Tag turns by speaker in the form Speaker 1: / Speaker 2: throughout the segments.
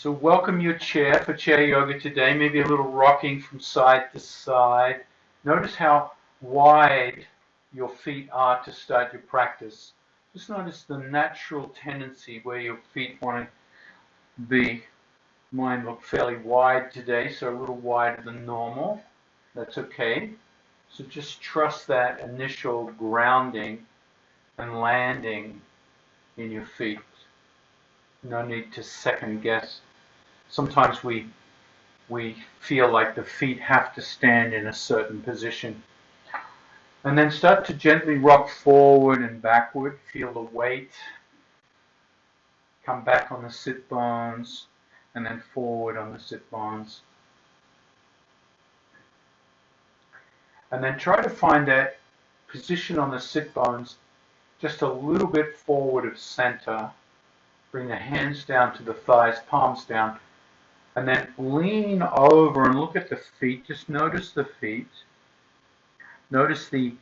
Speaker 1: So welcome your chair for chair yoga today. Maybe a little rocking from side to side. Notice how wide your feet are to start your practice. Just notice the natural tendency where your feet want to be. Mine look fairly wide today, so a little wider than normal. That's okay. So just trust that initial grounding and landing in your feet. No need to second guess. Sometimes we feel like the feet have to stand in a certain position. And then start to gently rock forward and backward. Feel the weight. Come back on the sit bones and then forward on the sit bones. And then try to find that position on the sit bones just a little bit forward of center. Bring the hands down to the thighs, palms down. And then lean over and look at the feet. Just notice the feet. Notice the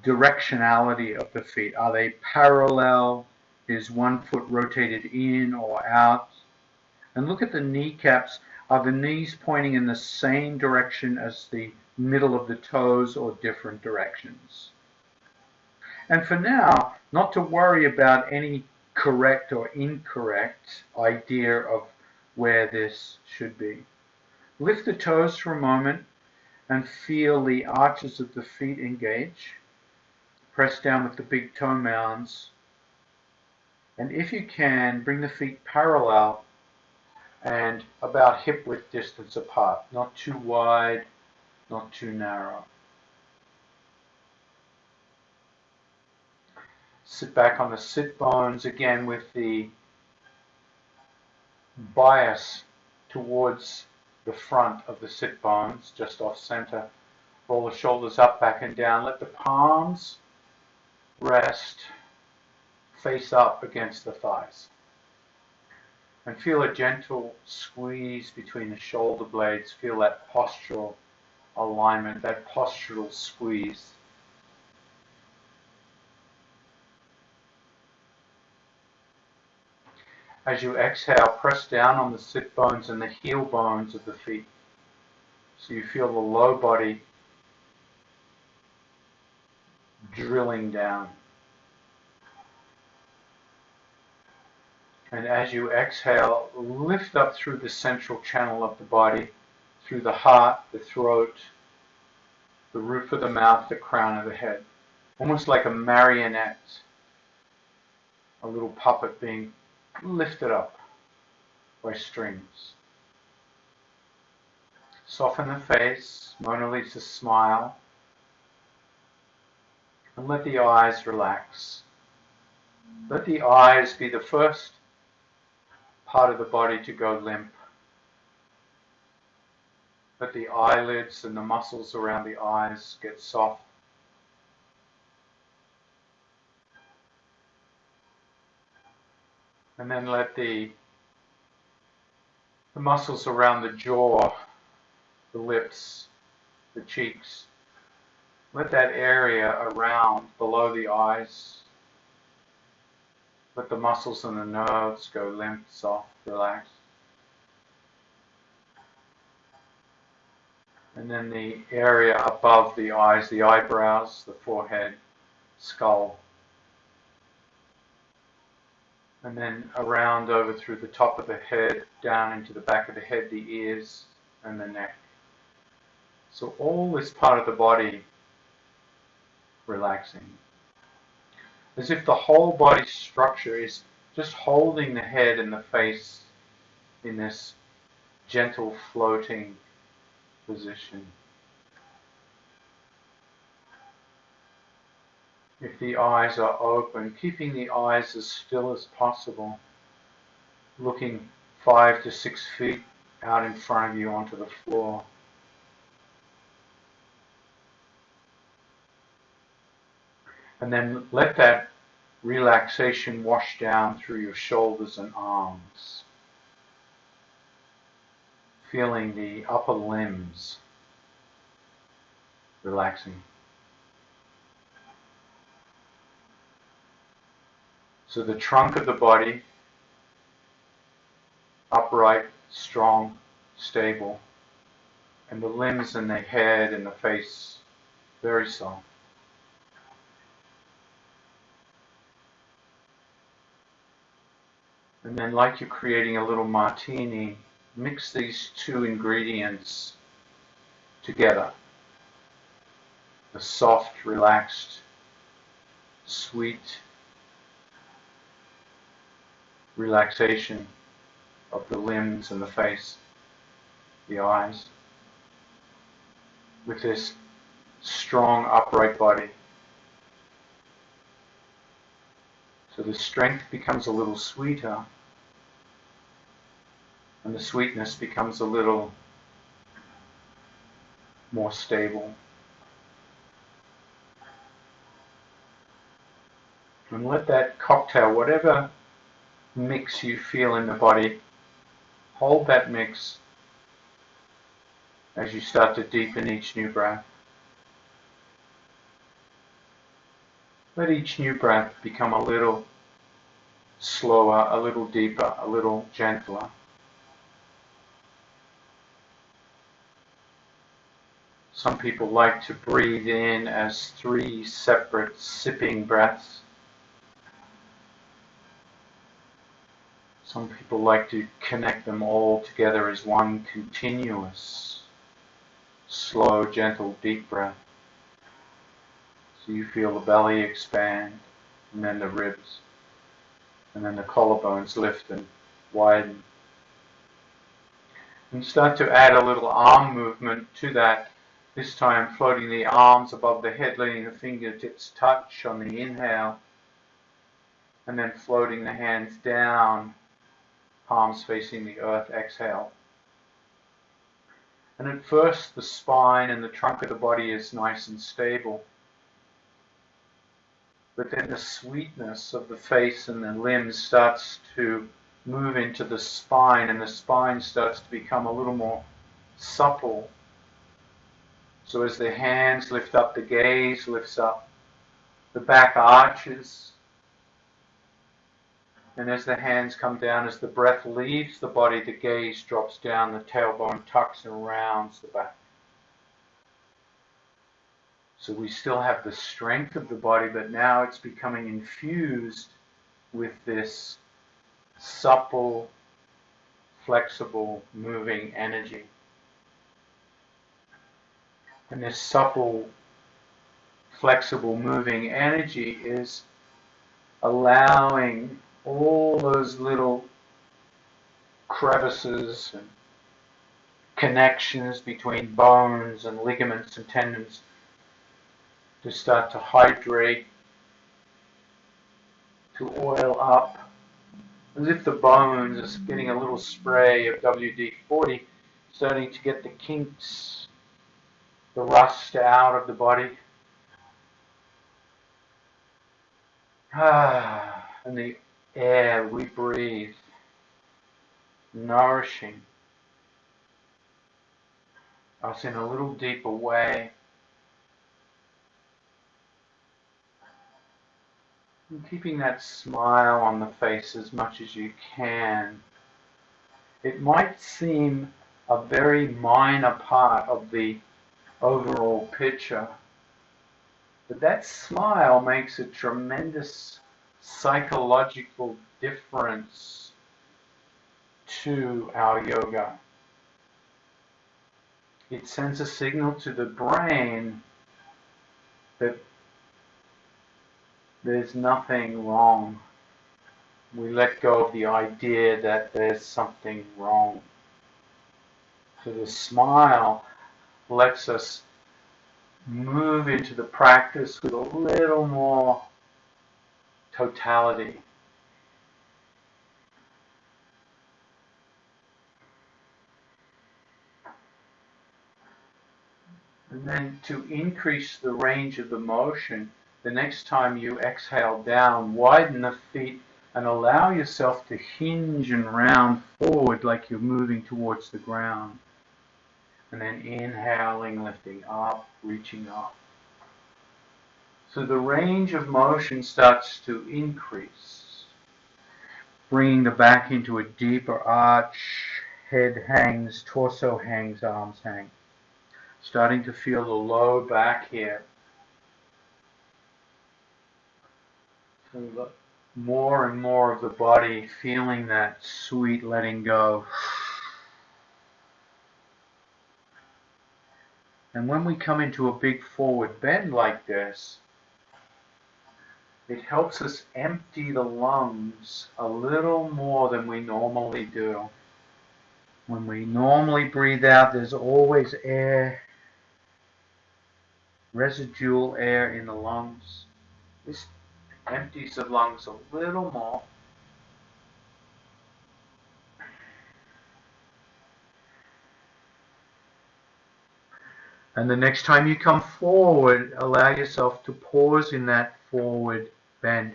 Speaker 1: directionality of the feet. Are they parallel? Is one foot rotated in or out? And look at the kneecaps. Are the knees pointing in the same direction as the middle of the toes or different directions? And for now, not to worry about any correct or incorrect idea of where this should be. Lift the toes for a moment and feel the arches of the feet engage. Press down with the big toe mounds. And if you can, bring the feet parallel and about hip width distance apart. Not too wide, not too narrow. Sit back on the sit bones again with the bias towards the front of the sit bones, just off center. Roll the shoulders up, back and down. Let the palms rest face up against the thighs. And feel a gentle squeeze between the shoulder blades. Feel that postural alignment, that postural squeeze. As you exhale, press down on the sit bones and the heel bones of the feet. So you feel the low body drilling down. And as you exhale, lift up through the central channel of the body, through the heart, the throat, the roof of the mouth, the crown of the head. Almost like a marionette, a little puppet being lifted up by strings. Soften the face, Mona Lisa smile, and let the eyes relax. Let the eyes be the first part of the body to go limp. Let the eyelids and the muscles around the eyes get soft. And then let the muscles around the jaw, the lips, the cheeks, let that area around below the eyes, let the muscles and the nerves go limp, soft, relaxed. And then the area above the eyes, the eyebrows, the forehead, skull. And then around over through the top of the head, down into the back of the head, the ears, and the neck. So all this part of the body relaxing. As if the whole body structure is just holding the head and the face in this gentle floating position. If the eyes are open, keeping the eyes as still as possible, looking 5 to 6 feet out in front of you onto the floor. And then let that relaxation wash down through your shoulders and arms, feeling the upper limbs relaxing. So the trunk of the body, upright, strong, stable, and the limbs and the head and the face very soft. And then, like you're creating a little martini, mix these two ingredients together. The soft, relaxed, sweet relaxation of the limbs and the face, the eyes, with this strong, upright body. So the strength becomes a little sweeter, and the sweetness becomes a little more stable. And let that cocktail, whatever mix you feel in the body, hold that mix as you start to deepen each new breath. Let each new breath become a little slower, a little deeper, a little gentler. Some people like to breathe in as 3 separate sipping breaths. Some people like to connect them all together as one continuous, slow, gentle, deep breath. So you feel the belly expand, and then the ribs, and then the collarbones lift and widen. And start to add a little arm movement to that, this time floating the arms above the head, letting the fingertips touch on the inhale, and then floating the hands down, palms facing the earth, exhale. And at first the spine and the trunk of the body is nice and stable. But then the sweetness of the face and the limbs starts to move into the spine, and the spine starts to become a little more supple. So as the hands lift up, the gaze lifts up, the back arches, and as the hands come down, as the breath leaves the body, the gaze drops down, the tailbone tucks and rounds the back. So we still have the strength of the body, but now it's becoming infused with this supple, flexible, moving energy. And this supple, flexible, moving energy is allowing all those little crevices and connections between bones and ligaments and tendons to start to hydrate, to oil up, as if the bones is getting a little spray of WD-40, starting to get the kinks, the rust out of the body. And the air we breathe, nourishing us in a little deeper way. And keeping that smile on the face as much as you can. It might seem a very minor part of the overall picture, but that smile makes a tremendous psychological difference to our yoga. It sends a signal to the brain that there's nothing wrong. We let go of the idea that there's something wrong. So the smile lets us move into the practice with a little more totality. And then to increase the range of the motion, the next time you exhale down, widen the feet and allow yourself to hinge and round forward like you're moving towards the ground. And then inhaling, lifting up, reaching up. So the range of motion starts to increase. bringing the back into a deeper arch. Head hangs, torso hangs, arms hang. Starting to feel the low back here. So more and more of the body feeling that sweet letting go. And when we come into a big forward bend like this, it helps us empty the lungs a little more than we normally do. When we normally breathe out, there's always air, residual air in the lungs. This empties the lungs a little more. And the next time you come forward, allow yourself to pause in that forward bend.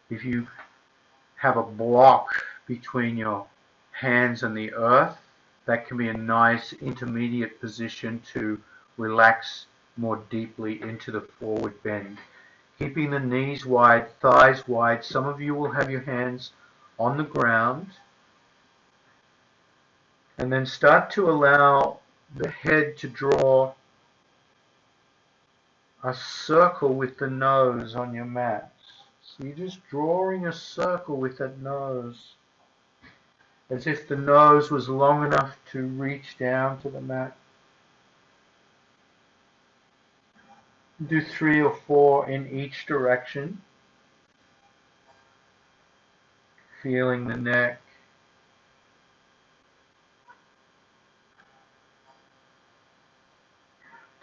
Speaker 1: If you have a block between your hands and the earth, that can be a nice intermediate position to relax more deeply into the forward bend. Keeping the knees wide, thighs wide. Some of you will have your hands on the ground. And then start to allow the head to draw a circle with the nose on your mat. So you're just drawing a circle with that nose, as if the nose was long enough to reach down to the mat. Do 3 or 4 in each direction, feeling the neck.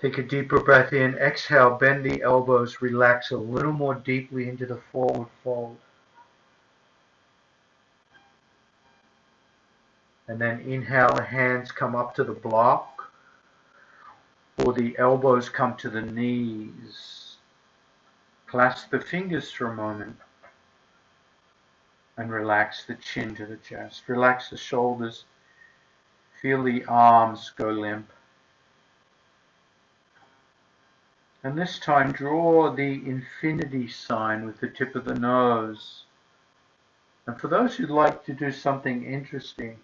Speaker 1: Take a deeper breath in, exhale, bend the elbows, relax a little more deeply into the forward fold. And then inhale, the hands come up to the block, or the elbows come to the knees. Clasp the fingers for a moment and relax the chin to the chest. Relax the shoulders. Feel the arms go limp. And this time draw the infinity sign with the tip of the nose. And for those who'd like to do something interesting,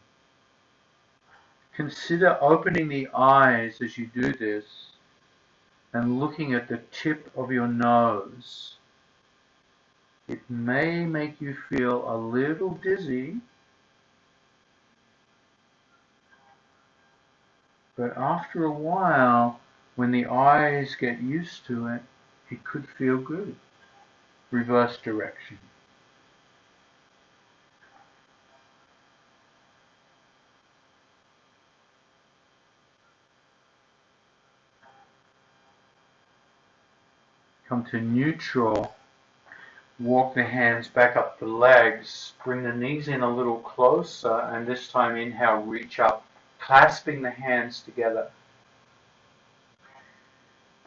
Speaker 1: consider opening the eyes as you do this and looking at the tip of your nose. It may make you feel a little dizzy, but after a while, when the eyes get used to it, it could feel good. Reverse direction. Come to neutral. Walk the hands back up the legs. Bring the knees in a little closer, and this time inhale, reach up, clasping the hands together.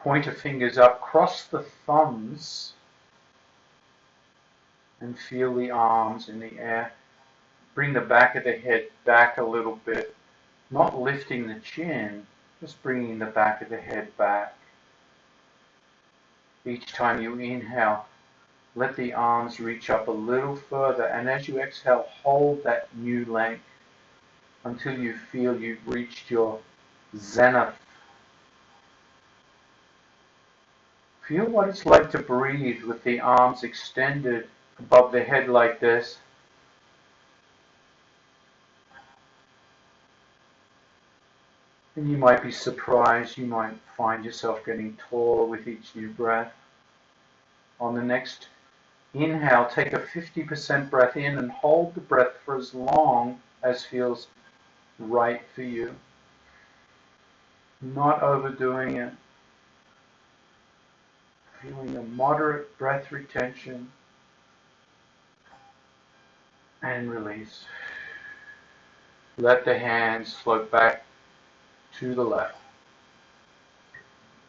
Speaker 1: Pointer fingers up, cross the thumbs, and feel the arms in the air. Bring the back of the head back a little bit, not lifting the chin, just bringing the back of the head back. Each time you inhale, let the arms reach up a little further, and as you exhale, hold that new length until you feel you've reached your zenith. Feel what it's like to breathe with the arms extended above the head like this. And you might be surprised, you might find yourself getting taller with each new breath. On the next inhale, take a 50% breath in and hold the breath for as long as feels right for you. Not overdoing it. Feeling a moderate breath retention and release. Let the hands float back to the left.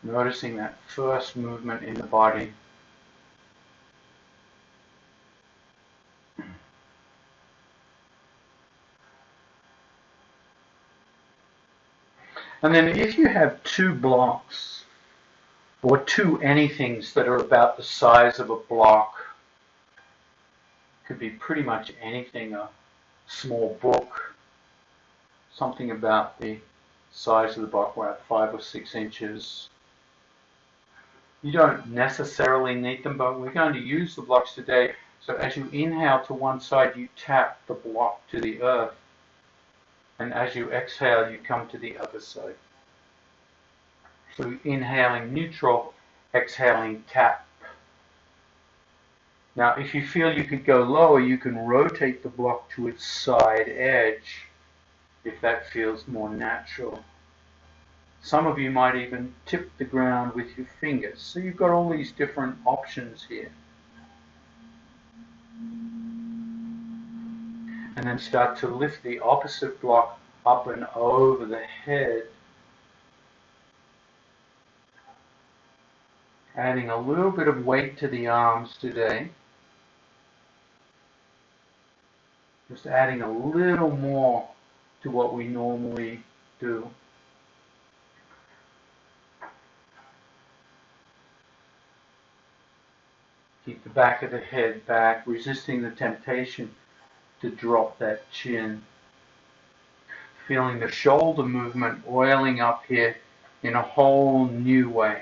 Speaker 1: Noticing that first movement in the body. And then if you have 2 blocks, or 2 anythings that are about the size of a block, Could be pretty much anything, a small book, something about the size of the block, about 5 or 6 inches. You don't necessarily need them, but we're going to use the blocks today. So as you inhale to one side, you tap the block to the earth. And as you exhale, you come to the other side. So inhaling neutral, exhaling tap. Now, if you feel you could go lower, you can rotate the block to its side edge, if that feels more natural. Some of you might even tip the ground with your fingers. So you've got all these different options here. And then start to lift the opposite block up and over the head, adding a little bit of weight to the arms today. Just adding a little more to what we normally do. Keep the back of the head back, resisting the temptation to drop that chin. Feeling the shoulder movement oiling up here in a whole new way.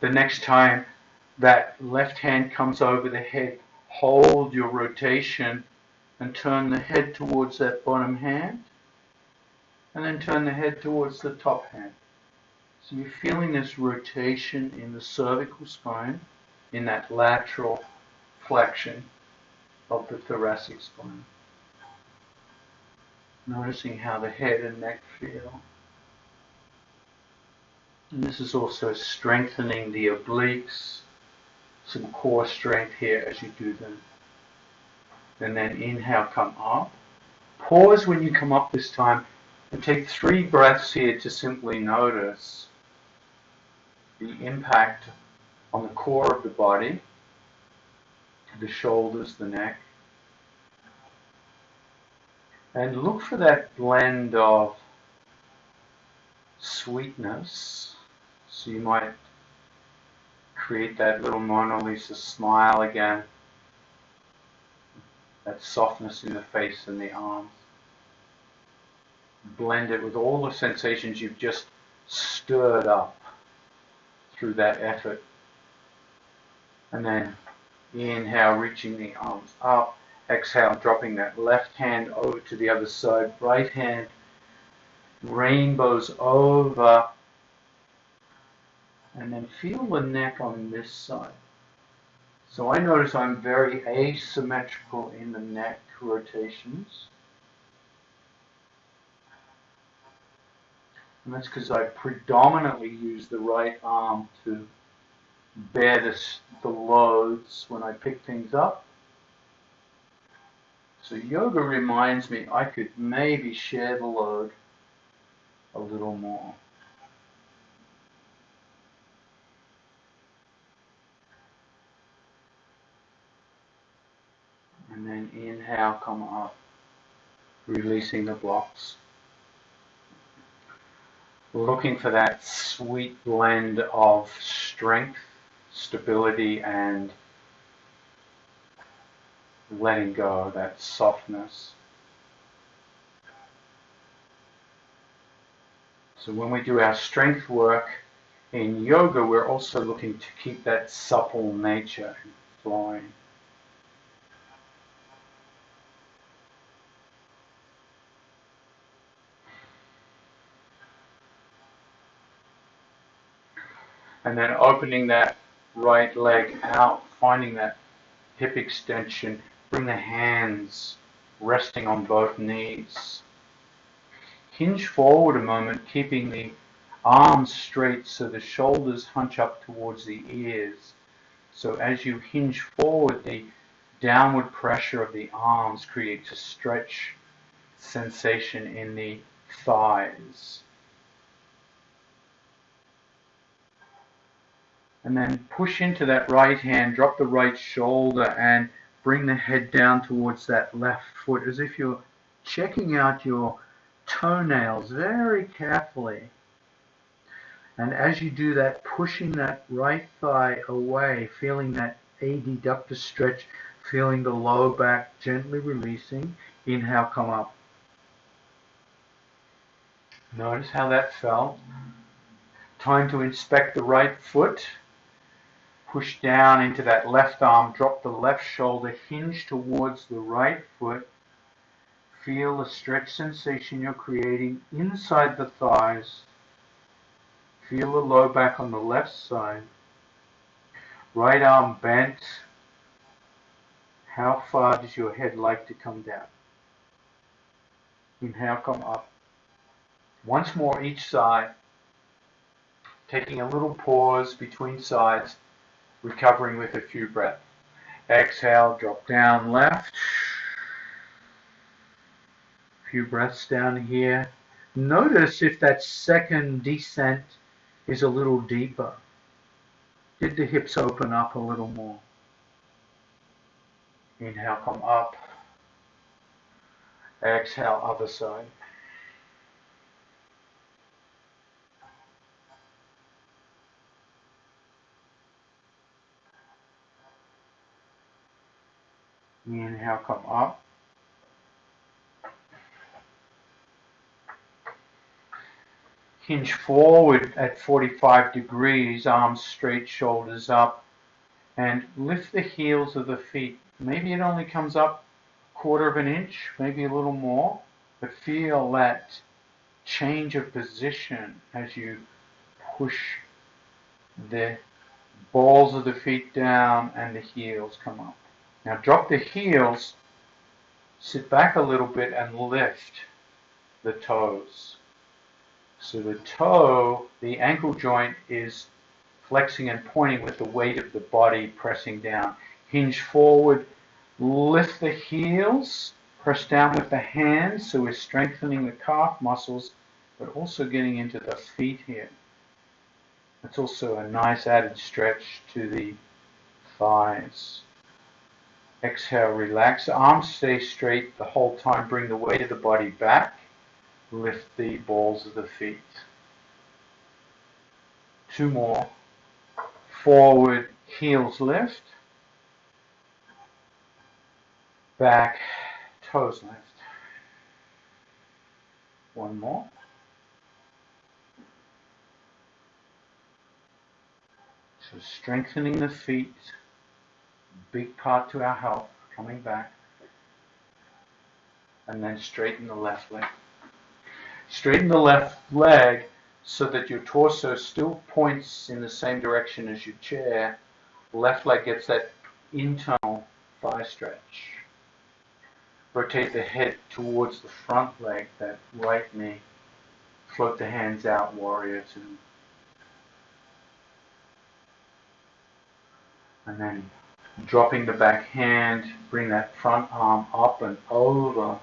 Speaker 1: The next time that left hand comes over the head, hold your rotation and turn the head towards that bottom hand, and then turn the head towards the top hand. So you're feeling this rotation in the cervical spine, in that lateral flexion of the thoracic spine. Noticing how the head and neck feel. And this is also strengthening the obliques, some core strength here as you do them. And then inhale, come up. Pause when you come up this time and take 3 breaths here to simply notice the impact on the core of the body, the shoulders, the neck. And look for that blend of sweetness. So you might create that little Mona Lisa smile again. That softness in the face and the arms. Blend it with all the sensations you've just stirred up through that effort. And then inhale, reaching the arms up. Exhale, dropping that left hand over to the other side. Right hand rainbows over. And then feel the neck on this side. So I notice I'm very asymmetrical in the neck rotations. And that's because I predominantly use the right arm to bear the loads when I pick things up. So yoga reminds me I could maybe share the load a little more. And then inhale, come up, releasing the blocks. Looking for that sweet blend of strength, stability, and letting go, that softness. So when we do our strength work in yoga, we're also looking to keep that supple nature flowing. And then opening that right leg out, finding that hip extension. Bring the hands resting on both knees. Hinge forward a moment, keeping the arms straight so the shoulders hunch up towards the ears. So as you hinge forward, the downward pressure of the arms creates a stretch sensation in the thighs. And then push into that right hand, drop the right shoulder, and bring the head down towards that left foot as if you're checking out your toenails very carefully. And as you do that, pushing that right thigh away, feeling that adductor stretch, feeling the low back gently releasing. Inhale, come up. Notice how that felt. Time to inspect the right foot. Push down into that left arm, drop the left shoulder, hinge towards the right foot. Feel the stretch sensation you're creating inside the thighs. Feel the low back on the left side. Right arm bent. How far does your head like to come down? Inhale, come up. Once more each side. Taking a little pause between sides, recovering with a few breaths. Exhale, drop down left. A few breaths down here. Notice if that second descent is a little deeper. Did the hips open up a little more? Inhale, come up. Exhale, other side. Inhale, come up. Hinge forward at 45 degrees, arms straight, shoulders up, and lift the heels of the feet. Maybe it only comes up a quarter of an inch, maybe a little more, but feel that change of position as you push the balls of the feet down and the heels come up. Now drop the heels, sit back a little bit and lift the toes. So the toe, the ankle joint is flexing and pointing with the weight of the body pressing down. Hinge forward, lift the heels, press down with the hands, so we're strengthening the calf muscles, but also getting into the feet here. It's also a nice added stretch to the thighs. Exhale, relax. Arms stay straight the whole time. Bring the weight of the body back. Lift the balls of the feet. Two more. Forward, heels lift. Back, toes lift. One more. So strengthening the feet, big part to our health, coming back. And then straighten the left leg. Straighten the left leg so that your torso still points in the same direction as your chair. Left leg gets that internal thigh stretch. Rotate the head towards the front leg, that right knee. Float the hands out, warrior two. And then dropping the back hand, bring that front arm up and over.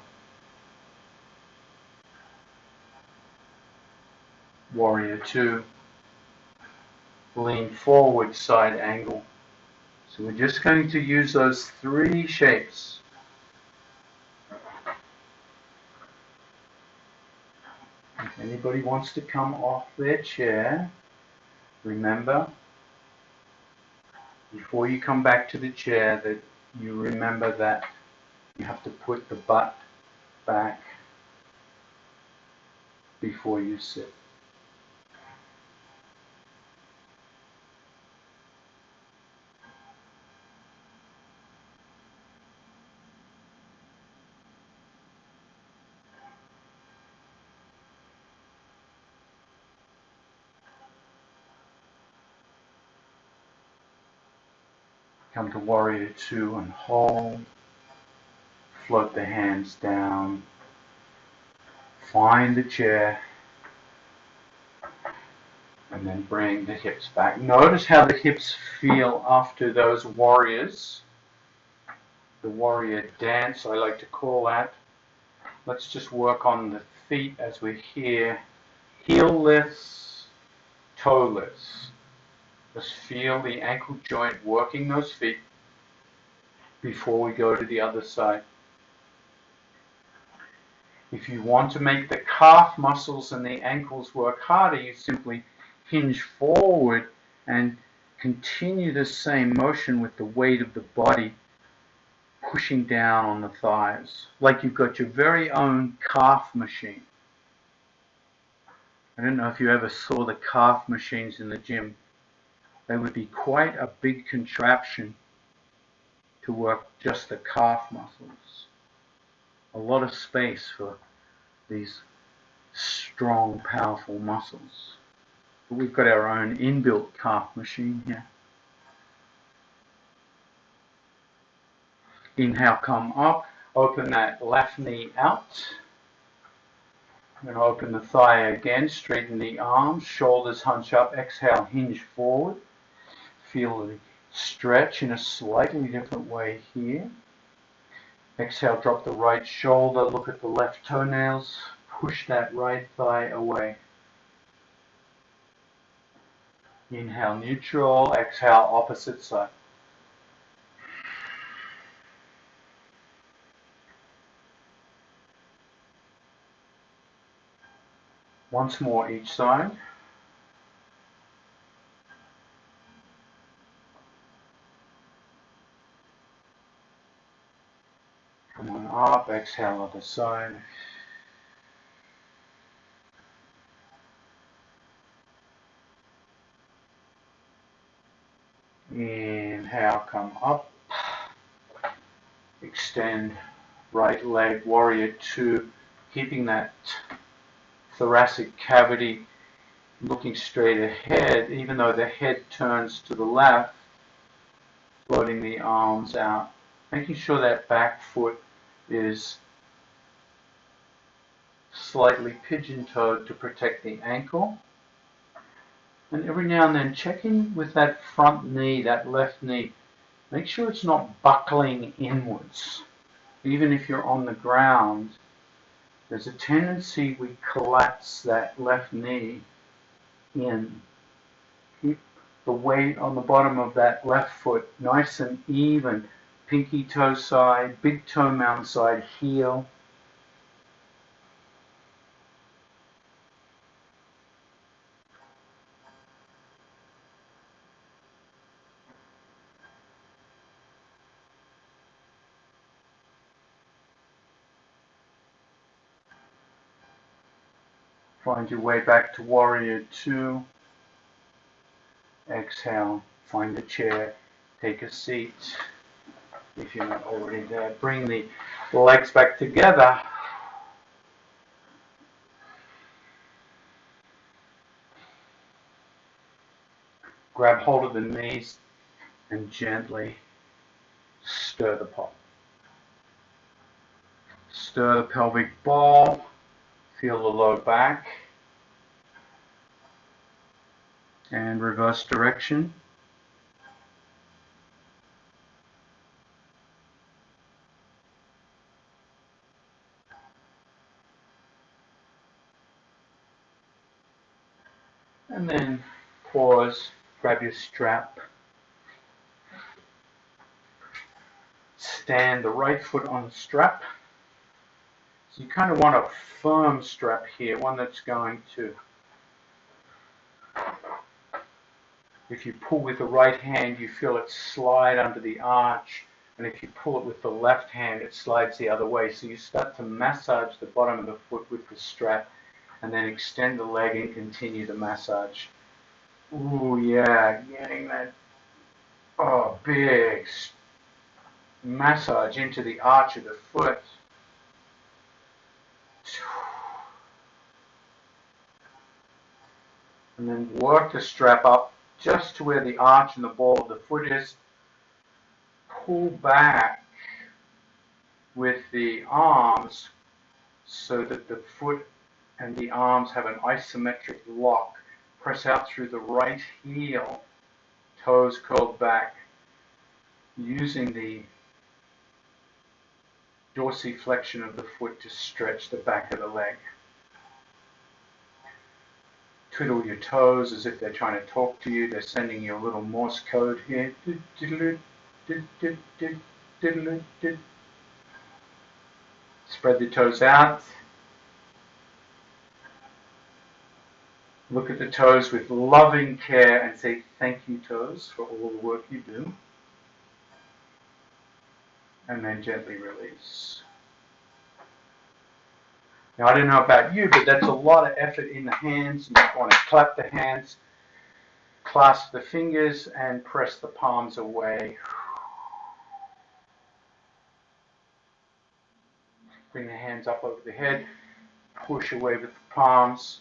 Speaker 1: Warrior two. Lean forward, side angle. So we're just going to use those three shapes. If anybody wants to come off their chair, remember, before you come back to the chair, that you remember that you have to put the butt back before you sit. Come to warrior two and hold. Float the hands down. Find the chair. And then bring the hips back. Notice how the hips feel after those warriors. The warrior dance, I like to call that. Let's just work on the feet as we're here. Heel lifts, toe lifts. Just feel the ankle joint working those feet before we go to the other side. If you want to make the calf muscles and the ankles work harder, you simply hinge forward and continue the same motion with the weight of the body pushing down on the thighs, like you've got your very own calf machine. I don't know if you ever saw the calf machines in the gym. They would be quite a big contraption to work just the calf muscles. A lot of space for these strong, powerful muscles. But we've got our own inbuilt calf machine here. Inhale, come up, open that left knee out. I'm going to open the thigh again, straighten the arms, shoulders hunch up, exhale, hinge forward. Feel the stretch in a slightly different way here. Exhale, drop the right shoulder, look at the left toenails, push that right thigh away. Inhale, neutral, exhale, opposite side. Once more each side. Come on up, exhale, other side. Inhale, come up. Extend right leg, warrior two, keeping that thoracic cavity looking straight ahead, even though the head turns to the left, floating the arms out, making sure that back foot is slightly pigeon-toed to protect the ankle. And every now and then check in with that front knee, that left knee. Make sure it's not buckling inwards. Even if you're on the ground, there's a tendency we collapse that left knee in. Keep the weight on the bottom of that left foot nice and even. Pinky toe side, big toe mound side, heel. Find your way back to warrior two. Exhale, find a chair, take a seat. If you're not already there, bring the legs back together. Grab hold of the knees and gently stir the pot. Stir the pelvic ball, feel the low back, and reverse direction. And then pause, grab your strap. Stand the right foot on the strap. So you kind of want a firm strap here, one that's going to, if you pull with the right hand, you feel it slide under the arch, and if you pull it with the left hand, it slides the other way. So you start to massage the bottom of the foot with the strap, and then extend the leg and continue the massage. Ooh, yeah, getting that, big massage into the arch of the foot. And then work the strap up just to where the arch and the ball of the foot is. Pull back with the arms so that the foot and the arms have an isometric lock. Press out through the right heel, toes curled back, using the dorsiflexion of the foot to stretch the back of the leg. Twiddle your toes as if they're trying to talk to you. They're sending you a little Morse code here. Spread the toes out. Look at the toes with loving care and say thank you, toes, for all the work you do. And then gently release. Now, I don't know about you, but that's a lot of effort in the hands. You want to clap the hands, clasp the fingers, and press the palms away. Bring the hands up over the head, push away with the palms.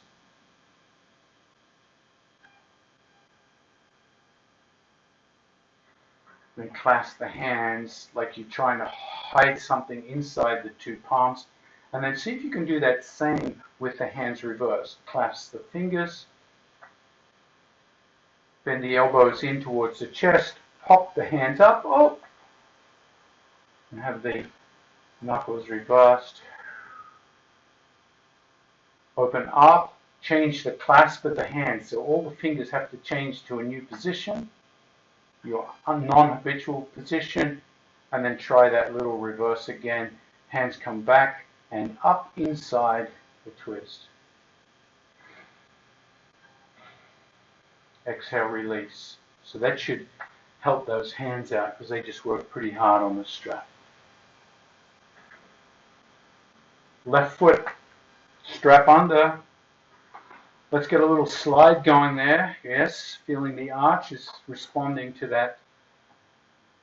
Speaker 1: Then clasp the hands like you're trying to hide something inside the two palms. And then see if you can do that same with the hands reversed. Clasp the fingers. Bend the elbows in towards the chest. Pop the hands up. Oh! And have the knuckles reversed. Open up. Change the clasp of the hands. So all the fingers have to change to a new position. Your non-habitual position, and then try that little reverse again. Hands come back and up inside the twist. Exhale, release. So that should help those hands out because they just work pretty hard on the strap. Left foot, strap under. Let's get a little slide going there. Yes, feeling the arch is responding to that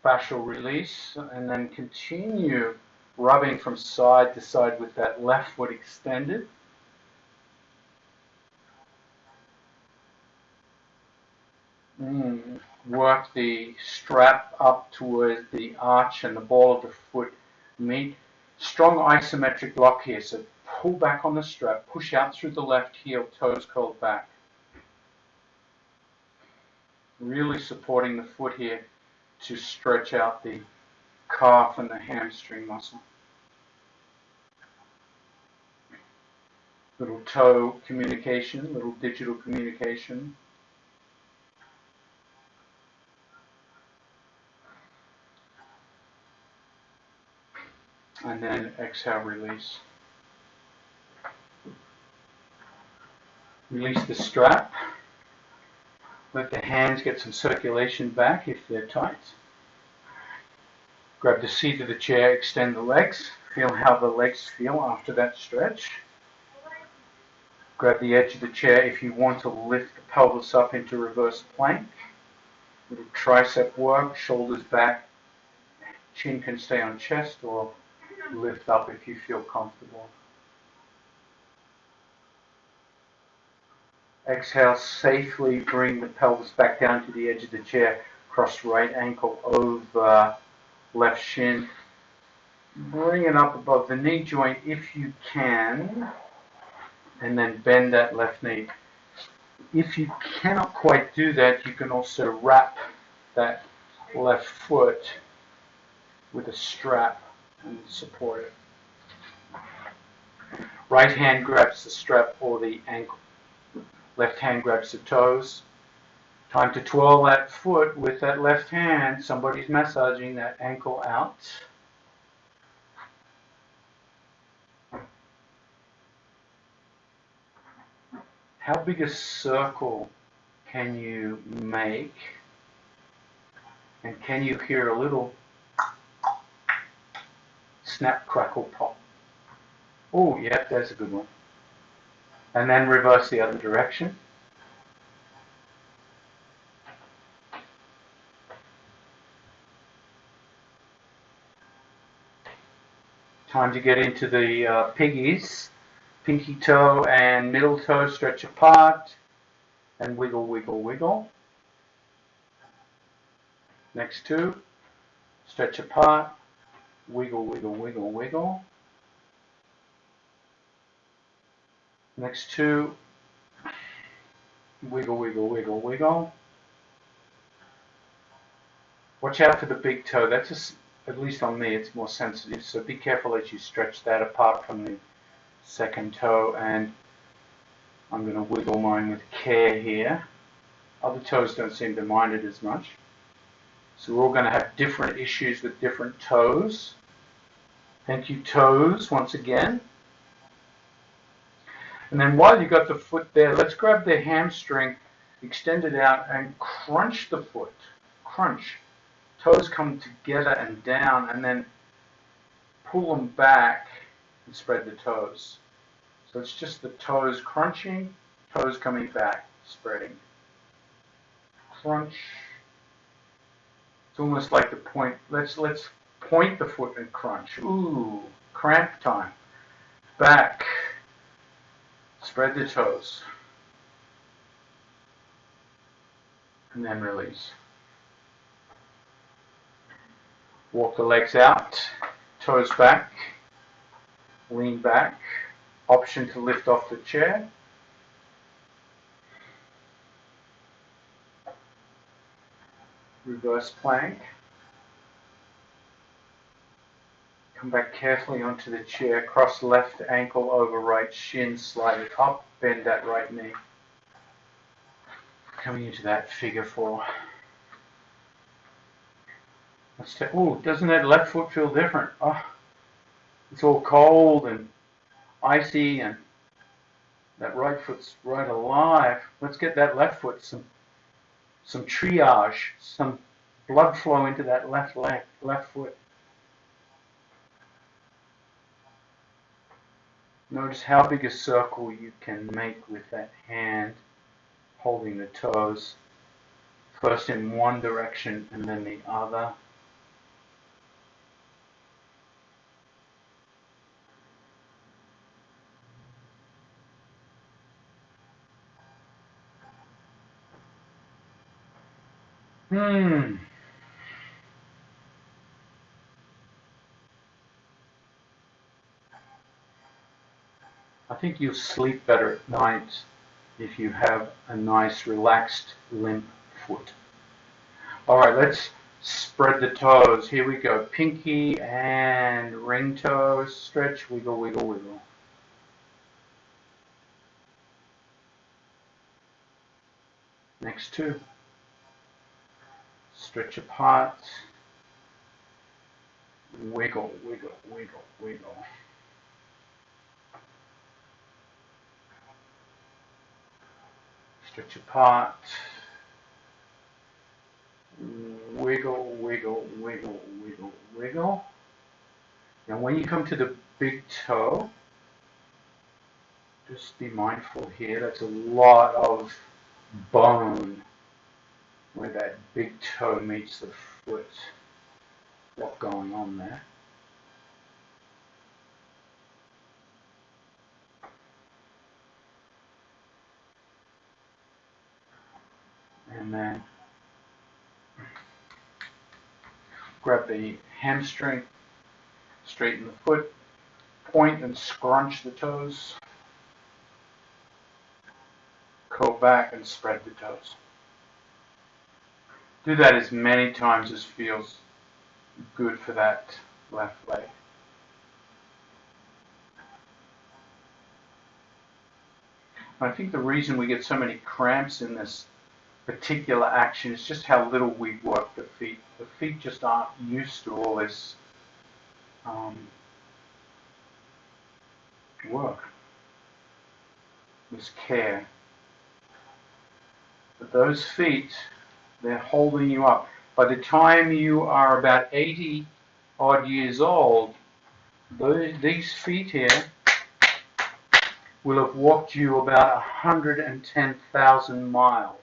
Speaker 1: fascial release. And then continue rubbing from side to side with that left foot extended. Work the strap up towards the arch and the ball of the foot meet. Strong isometric lock here. So pull back on the strap, push out through the left heel, toes curled back. Really supporting the foot here to stretch out the calf and the hamstring muscle. Little toe communication, little digital communication. And then exhale, release. Release the strap. Let the hands get some circulation back if they're tight. Grab the seat of the chair, extend the legs. Feel how the legs feel after that stretch. Grab the edge of the chair if you want to lift the pelvis up into reverse plank. Little tricep work, shoulders back. Chin can stay on chest or lift up if you feel comfortable. Exhale, safely bring the pelvis back down to the edge of the chair. Cross right ankle over left shin. Bring it up above the knee joint if you can. And then bend that left knee. If you cannot quite do that, you can also wrap that left foot with a strap and support it. Right hand grabs the strap or the ankle. Left hand grabs the toes. Time to twirl that foot with that left hand. Somebody's massaging that ankle out. How big a circle can you make? And can you hear a little snap, crackle, pop? Oh, yeah, that's a good one. And then reverse the other direction. Time to get into the piggies. Pinky toe and middle toe stretch apart. And wiggle, wiggle, wiggle. Next two. Stretch apart. Wiggle, wiggle, wiggle, wiggle. Next two. Wiggle, wiggle, wiggle, wiggle. Watch out for the big toe. That's just, at least on me, it's more sensitive. So be careful as you stretch that apart from the second toe. And on I'm going to wiggle mine with care here. Other toes don't seem to mind it as much. So we're all going to have different issues with different toes. Thank you, toes, once again. And then while you've got the foot there, let's grab the hamstring, extend it out, and crunch the foot. Crunch. Toes come together and down, and then pull them back and spread the toes. So it's just the toes crunching, toes coming back, spreading. Crunch. It's almost like the point. Let's point the foot and crunch. Ooh, cramp time. Back. Spread the toes. And then release. Walk the legs out, toes back, lean back. Option to lift off the chair. Reverse plank. Come back carefully onto the chair. Cross left ankle over right shin, slide it up, bend that right knee. Coming into that figure four. Oh, doesn't that left foot feel different? Oh, it's all cold and icy, and that right foot's right alive. Let's get that left foot some triage, some blood flow into that left leg, left foot. Notice how big a circle you can make with that hand holding the toes, first in one direction and then the other. I think you'll sleep better at night if you have a nice relaxed limp foot. All right, let's spread the toes. Here we go. Pinky and ring toes. Stretch, wiggle, wiggle, wiggle. Next two. Stretch apart. Wiggle, wiggle, wiggle, wiggle. Stretch apart. Wiggle, wiggle, wiggle, wiggle, wiggle. Now when you come to the big toe, just be mindful here. That's a lot of bone where that big toe meets the foot. What's going on there? And then grab the hamstring, straighten the foot, point and scrunch the toes, curl back and spread the toes. Do that as many times as feels good for that left leg. I think the reason we get so many cramps in this particular action is just how little we work the feet. The feet just aren't used to all this work, this care. But those feet, they're holding you up. By the time you are about 80 odd years old, these feet here will have walked you about 110,000 miles.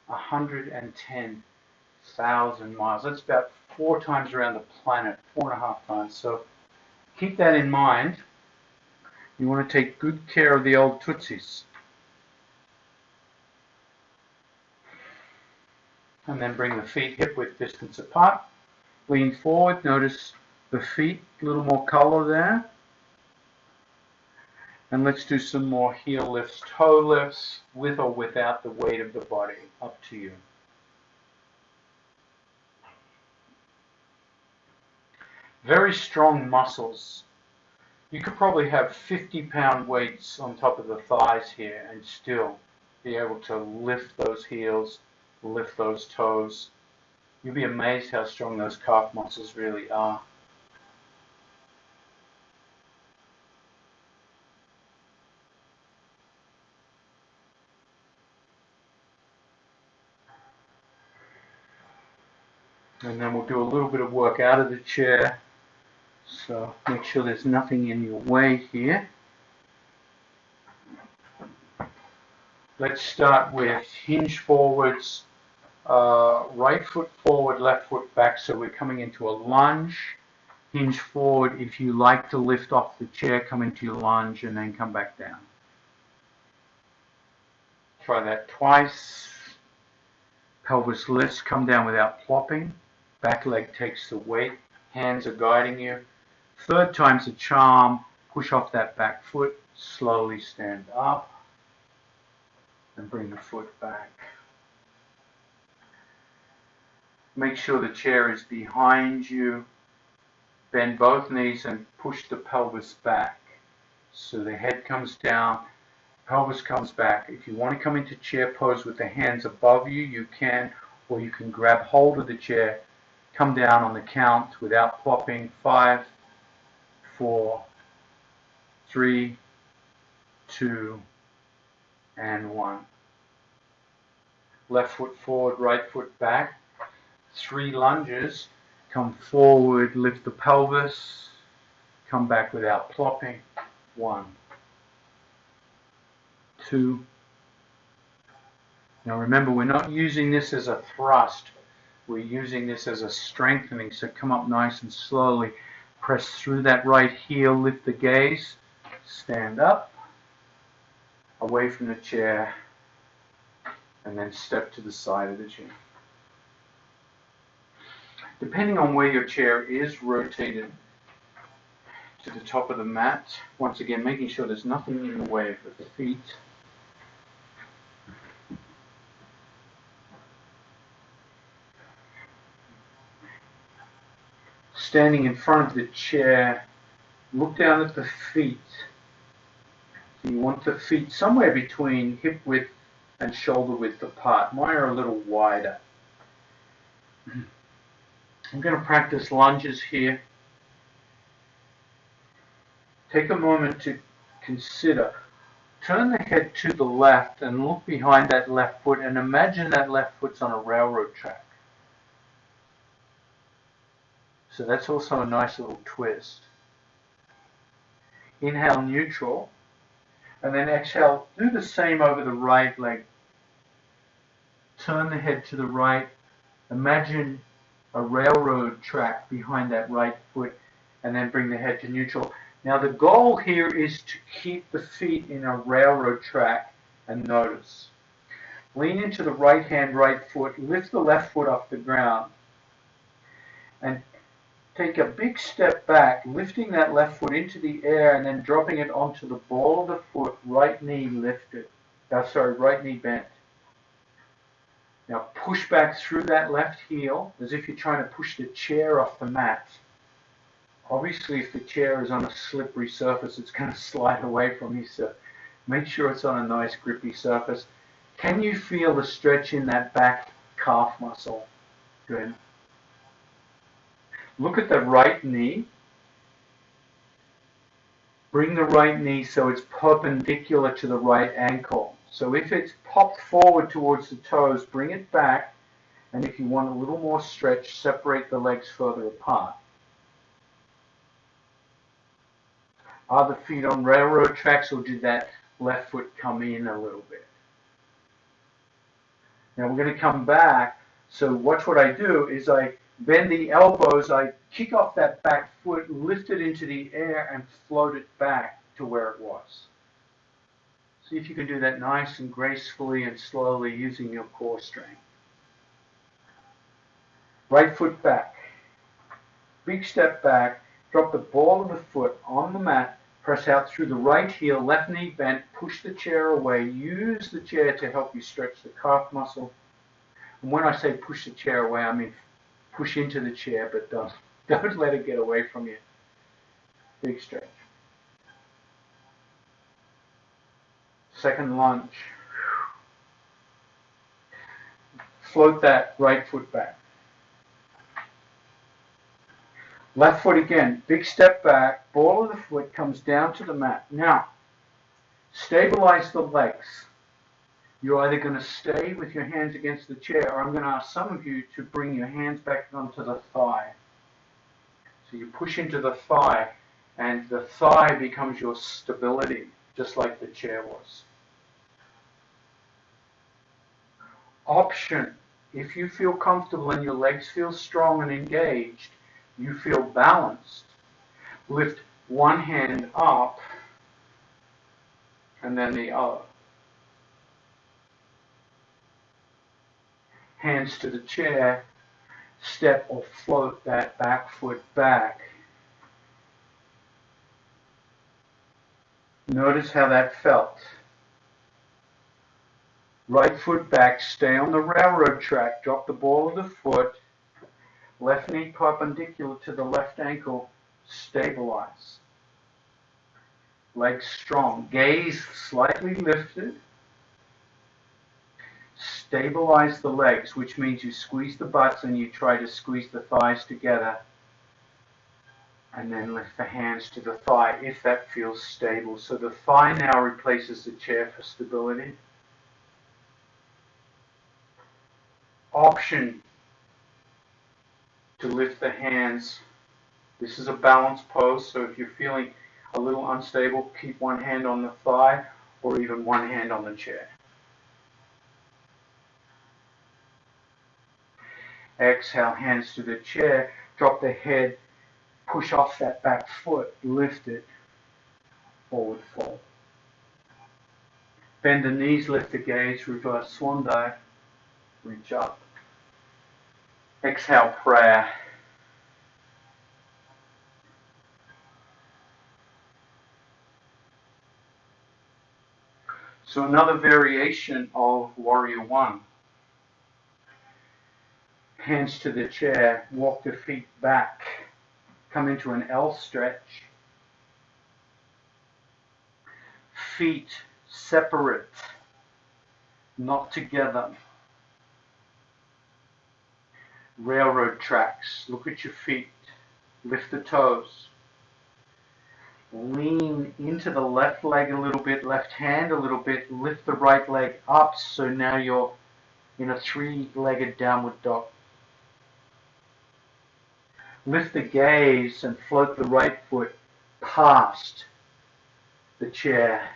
Speaker 1: 110,000 miles. That's about 4 times around the planet, 4.5 times. So keep that in mind. You want to take good care of the old tootsies. And then bring the feet hip-width distance apart. Lean forward. Notice the feet, a little more color there. And let's do some more heel lifts, toe lifts, with or without the weight of the body. Up to you. Very strong muscles You could probably have 50-pound weights on top of the thighs here and still be able to lift those heels, lift those toes. You'll be amazed how strong those calf muscles really are. And then we'll do a little bit of work out of the chair. So make sure there's nothing in your way here. Let's start with hinge forwards, right foot forward, left foot back. So we're coming into a lunge. Hinge forward. If you like to lift off the chair, come into your lunge and then come back down. Try that twice. Pelvis lifts, come down without plopping. Back leg takes the weight. Hands are guiding you. Third time's a charm. Push off that back foot. Slowly stand up and bring the foot back. Make sure the chair is behind you. Bend both knees and push the pelvis back. So the head comes down, pelvis comes back. If you want to come into chair pose with the hands above you, you can, or you can grab hold of the chair, come down on the count without plopping. 5, 4, 3, 2, and 1. Left foot forward, right foot back. 3 lunges. Come forward, lift the pelvis, come back without plopping. 1, 2. Now remember, we're not using this as a thrust. We're using this as a strengthening. So come up nice and slowly. Press through that right heel, lift the gaze, stand up, away from the chair, and then step to the side of the chair. Depending on where your chair is rotated to the top of the mat, once again making sure there's nothing in the way of the feet. Standing in front of the chair, look down at the feet. So you want the feet somewhere between hip width and shoulder width apart. Mine are a little wider. I'm going to practice lunges here. Take a moment to consider. Turn the head to the left and look behind that left foot and imagine that left foot's on a railroad track. So that's also a nice little twist. Inhale neutral and then exhale. Do the same over the right leg. Turn the head to the right. Imagine a railroad track behind that right foot and then bring the head to neutral. Now the goal here is to keep the feet in a railroad track and notice. Lean into the right hand, right foot, lift the left foot off the ground and take a big step back, lifting that left foot into the air and then dropping it onto the ball of the foot, right knee lifted. Right knee bent. Now push back through that left heel as if you're trying to push the chair off the mat. Obviously, if the chair is on a slippery surface, it's going to slide away from you, so make sure it's on a nice grippy surface. Can you feel the stretch in that back calf muscle? Good. Look at the right knee. Bring the right knee so it's perpendicular to the right ankle. So if it's popped forward towards the toes, bring it back. And if you want a little more stretch, separate the legs further apart. Are the feet on railroad tracks or did that left foot come in a little bit? Now we're going to come back. So watch what I do is I bend the elbows, I kick off that back foot, lift it into the air and float it back to where it was. See if you can do that nice and gracefully and slowly using your core strength. Right foot back. Big step back. Drop the ball of the foot on the mat. Press out through the right heel, left knee bent. Push the chair away. Use the chair to help you stretch the calf muscle. And when I say push the chair away, I mean push into the chair, but don't let it get away from you. Big stretch. Second lunge. Float that right foot back. Left foot again, big step back, ball of the foot comes down to the mat. Now, stabilize the legs. You're either going to stay with your hands against the chair, or I'm going to ask some of you to bring your hands back onto the thigh. So you push into the thigh, and the thigh becomes your stability, just like the chair was. Option, if you feel comfortable and your legs feel strong and engaged, you feel balanced, lift one hand up and then the other. Hands to the chair, step or float that back foot back. Notice how that felt. Right foot back, stay on the railroad track, drop the ball of the foot, left knee perpendicular to the left ankle, stabilize. Legs strong, gaze slightly lifted. Stabilize the legs, which means you squeeze the butts and you try to squeeze the thighs together. And then lift the hands to the thigh if that feels stable. So the thigh now replaces the chair for stability. Option to lift the hands. This is a balanced pose, so if you're feeling a little unstable, keep one hand on the thigh or even one hand on the chair. Exhale, hands to the chair, drop the head, push off that back foot, lift it, forward fold. Bend the knees, lift the gaze, reverse swan dive, reach up. Exhale, prayer. So another variation of Warrior One. Hands to the chair, walk the feet back, come into an L stretch. Feet separate, not together. Railroad tracks, look at your feet, lift the toes. Lean into the left leg a little bit, left hand a little bit, lift the right leg up so now you're in a three-legged downward dog. Lift the gaze and float the right foot past the chair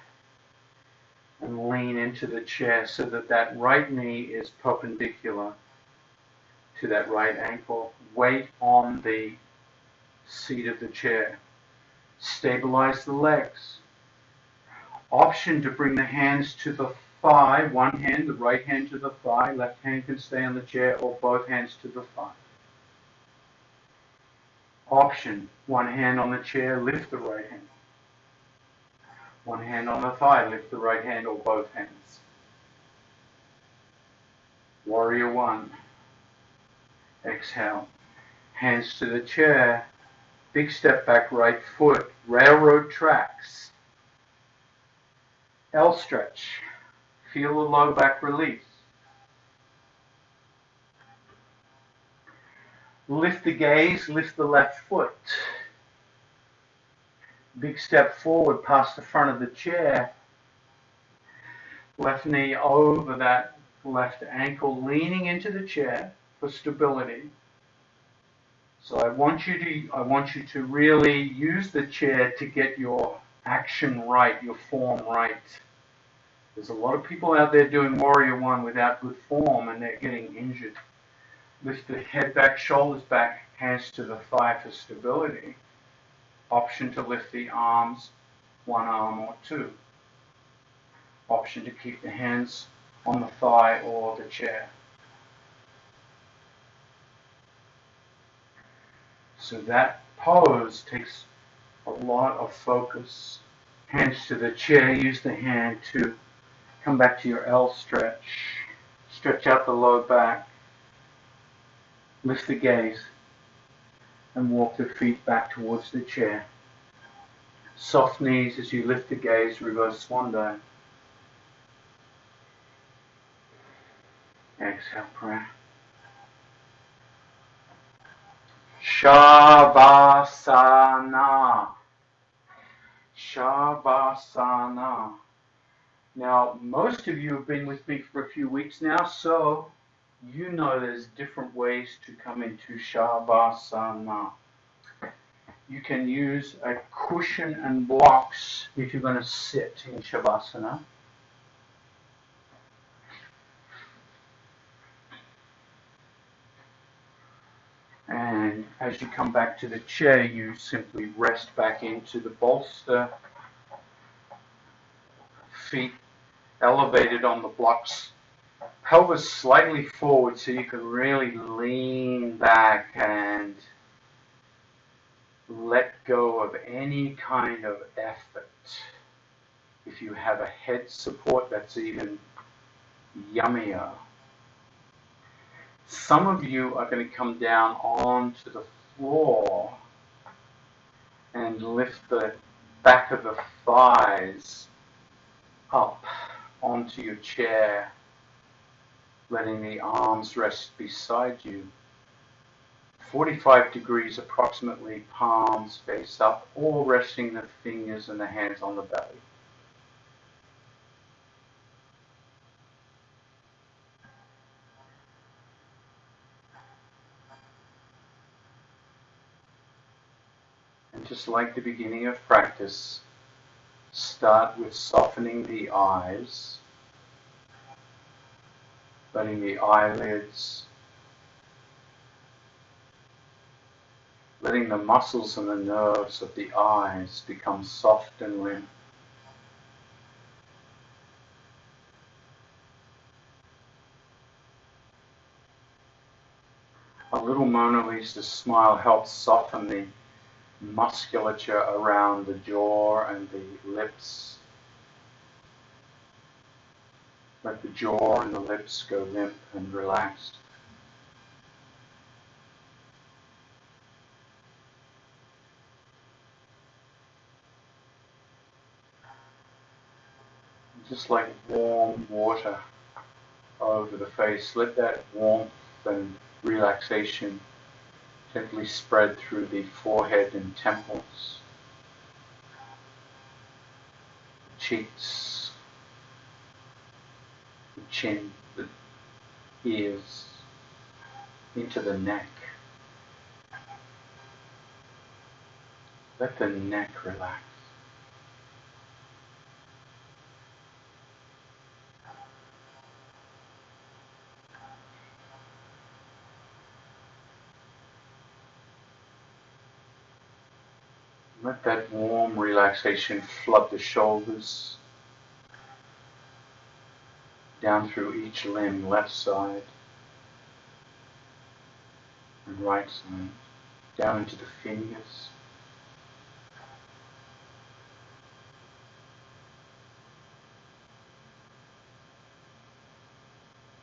Speaker 1: and lean into the chair so that that right knee is perpendicular to that right ankle. Weight on the seat of the chair. Stabilize the legs. Option to bring the hands to the thigh, one hand, the right hand to the thigh, left hand can stay on the chair, or both hands to the thigh. Option, one hand on the chair, lift the right hand. One hand on the thigh, lift the right hand or both hands. Warrior One. Exhale. Hands to the chair. Big step back, right foot. Railroad tracks. L stretch. Feel the low back release. Lift the gaze, lift the left foot. Big step forward past the front of the chair. Left knee over that left ankle, leaning into the chair for stability. So I want you to really use the chair to get your action right, your form right. There's a lot of people out there doing Warrior One without good form and they're getting injured. Lift the head back, shoulders back, hands to the thigh for stability. Option to lift the arms, one arm or two. Option to keep the hands on the thigh or the chair. So that pose takes a lot of focus. Hands to the chair, use the hand to come back to your L stretch. Stretch out the low back. Lift the gaze and walk the feet back towards the chair. Soft knees as you lift the gaze, reverse swan dive. Exhale, breath. Shavasana. Shavasana. Now, most of you have been with me for a few weeks now, so you know there's different ways to come into Shavasana. You can use a cushion and blocks if you're going to sit in Shavasana. And as you come back to the chair, you simply rest back into the bolster, feet elevated on the blocks, pelvis slightly forward so you can really lean back and let go of any kind of effort. If you have a head support, that's even yummier. Some of you are going to come down onto the floor and lift the back of the thighs up onto your chair, letting the arms rest beside you. 45 degrees approximately, palms face up, or resting the fingers and the hands on the belly. And just like the beginning of practice, start with softening the eyes, letting the eyelids, letting the muscles and the nerves of the eyes become soft and limp. A little Mona Lisa smile helps soften the musculature around the jaw and the lips. Let the jaw and the lips go limp and relaxed. Just like warm water over the face, let that warmth and relaxation gently spread through the forehead and temples, the cheeks, the chin, the ears, into the neck. Let the neck relax. Let that warm relaxation flood the shoulders, down through each limb, left side and right side, down into the fingers.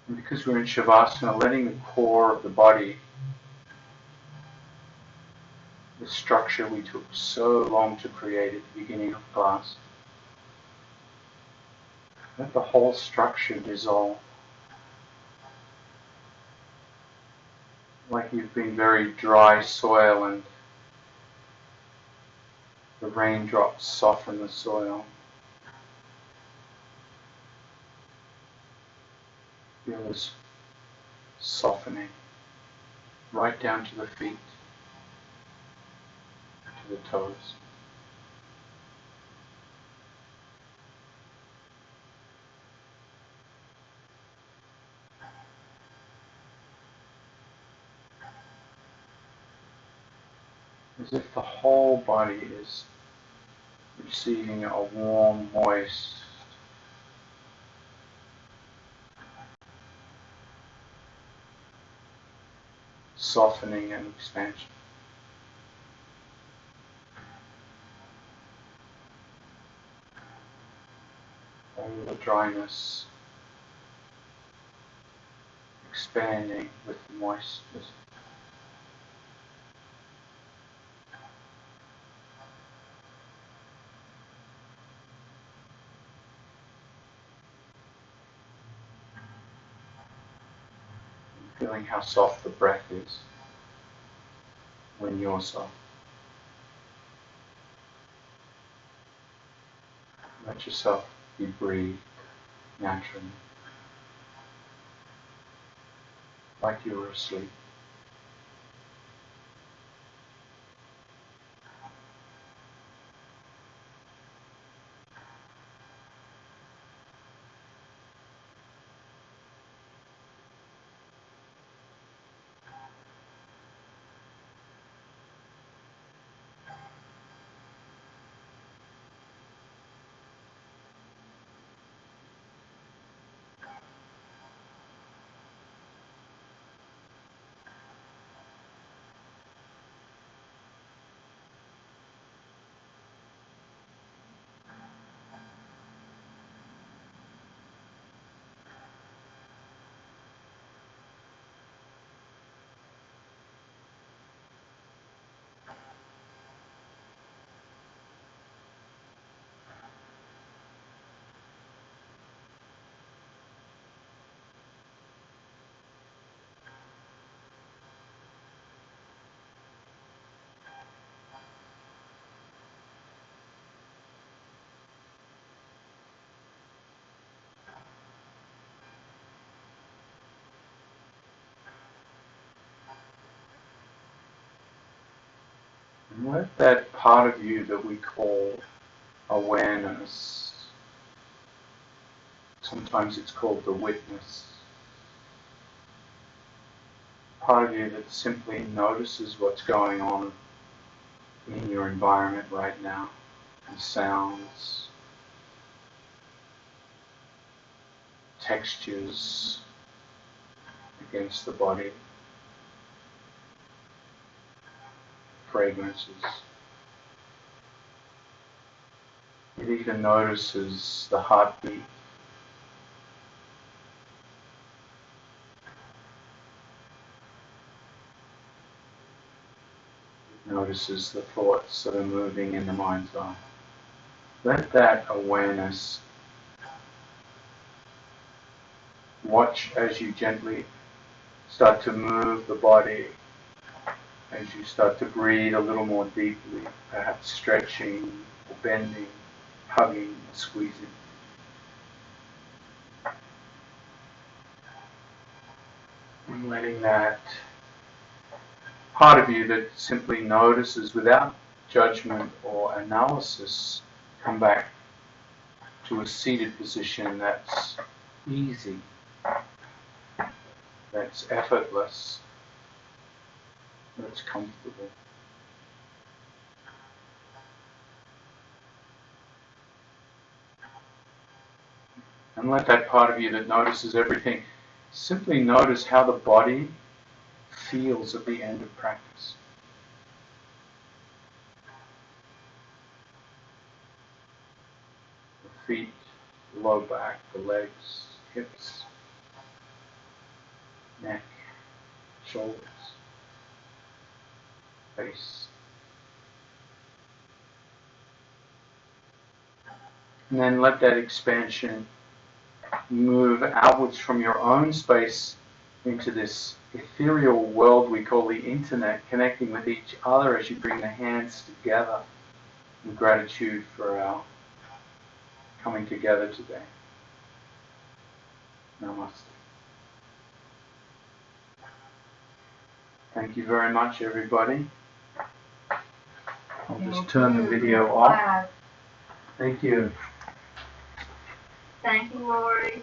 Speaker 1: And because we're in Shavasana, letting the core of the body, the structure we took so long to create at the beginning of class, let the whole structure dissolve. Like you've been very dry soil and the raindrops soften the soil. Feel this softening right down to the feet, to the toes. As if the whole body is receiving a warm, moist, softening and expansion. All the dryness expanding with the moistness. feeling how soft the breath is when you're soft. Let yourself be breathed naturally, like you were asleep. And let that part of you that we call awareness, sometimes it's called the witness, part of you that simply notices what's going on in your environment right now, the sounds, textures against the body, fragrances. It even notices the heartbeat. It notices the thoughts that are moving in the mind's eye. Let that awareness watch as you gently start to move the body, as you start to breathe a little more deeply, perhaps stretching or bending, hugging or squeezing. And letting that part of you that simply notices without judgment or analysis come back to a seated position that's easy, that's effortless, that's comfortable. And let that part of you that notices everything simply notice how the body feels at the end of practice. The feet, the low back, the legs, hips, neck, shoulders, face. And then let that expansion move outwards from your own space into this ethereal world we call the internet, connecting with each other as you bring the hands together in gratitude for our coming together today. Namaste. Thank you very much, everybody. I'll just turn the video off. Thank you.
Speaker 2: Thank you, Lori.